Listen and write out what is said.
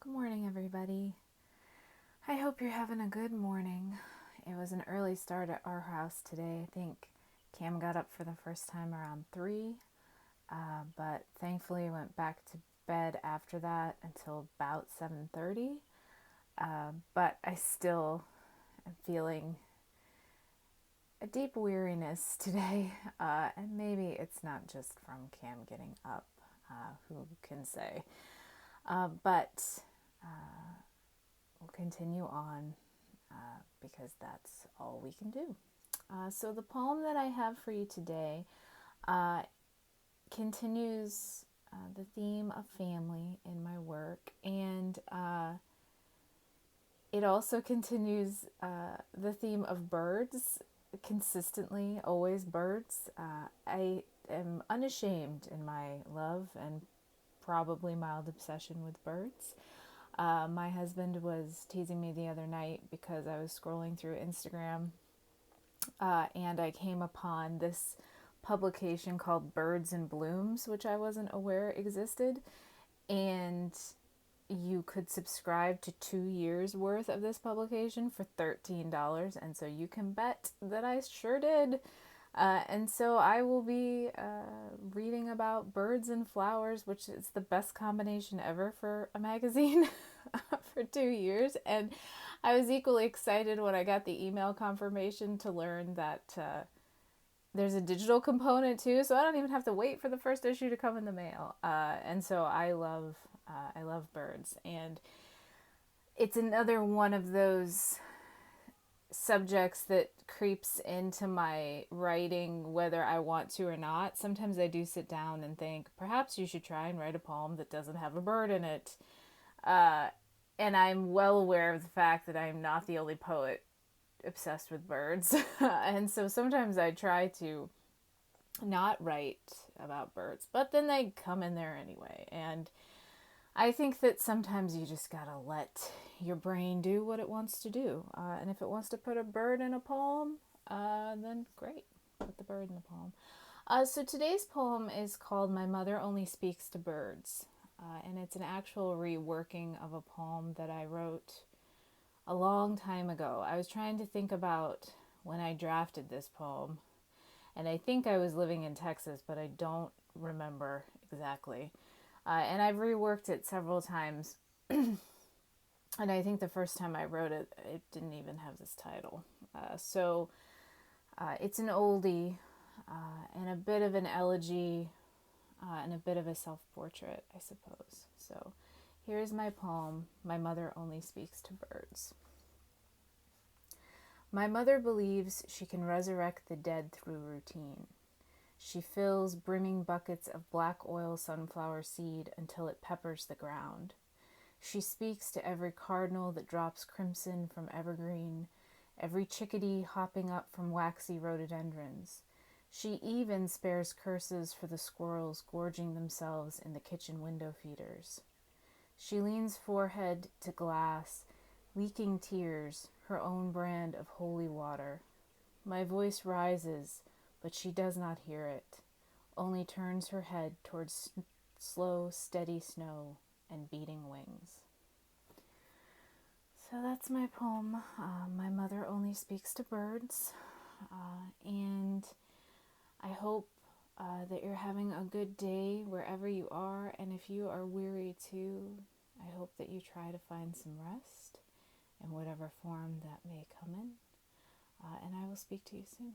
Good morning, everybody. I hope you're having a good morning. It was an early start at our house today. I think Cam got up for the first time around 3, but thankfully went back to bed after that until about 7:30. But I still am feeling a deep weariness today, and maybe it's not just from Cam getting up. Who can say? But we'll continue on because that's all we can do. So, the poem that I have for you today uh, continues the theme of family in my work, and it also continues the theme of birds consistently, always birds. I am unashamed in my love and probably mild obsession with birds. My husband was teasing me the other night because I was scrolling through Instagram and I came upon this publication called Birds and Blooms, which I wasn't aware existed. And you could subscribe to 2 years worth of this publication for $13. And so you can bet that I sure did. And so I will be reading about birds and flowers, which is the best combination ever for a magazine for 2 years. And I was equally excited when I got the email confirmation to learn that there's a digital component too, so I don't even have to wait for the first issue to come in the mail. And so I love birds, and it's another one of those subjects that creeps into my writing whether I want to or not. Sometimes I do sit down and think, perhaps you should try and write a poem that doesn't have a bird in it. And I'm well aware of the fact that I'm not the only poet obsessed with birds. And so sometimes I try to not write about birds, but then they come in there anyway. And I think that sometimes you just gotta let your brain do what it wants to do. And if it wants to put a bird in a poem, then great, put the bird in the poem. So today's poem is called My Mother Only Speaks to Birds. And it's an actual reworking of a poem that I wrote a long time ago. I was trying to think about when I drafted this poem, and I think I was living in Texas, but I don't remember exactly. And I've reworked it several times, and I think the first time I wrote it, it didn't even have this title. So it's an oldie and a bit of an elegy and a bit of a self portrait, I suppose. So here's my poem, My Mother Only Speaks to Birds. My mother believes she can resurrect the dead through routine. She fills brimming buckets of black oil sunflower seed until it peppers the ground. She speaks to every cardinal that drops crimson from evergreen, every chickadee hopping up from waxy rhododendrons. She even spares curses for the squirrels gorging themselves in the kitchen window feeders. She leans forehead to glass, leaking tears, her own brand of holy water. My voice rises, but she does not hear it, only turns her head towards slow, steady snow and beating wings. So that's my poem. My Mother Only Speaks to Birds. And I hope that you're having a good day wherever you are. And if you are weary too, I hope that you try to find some rest in whatever form that may come in. And I will speak to you soon.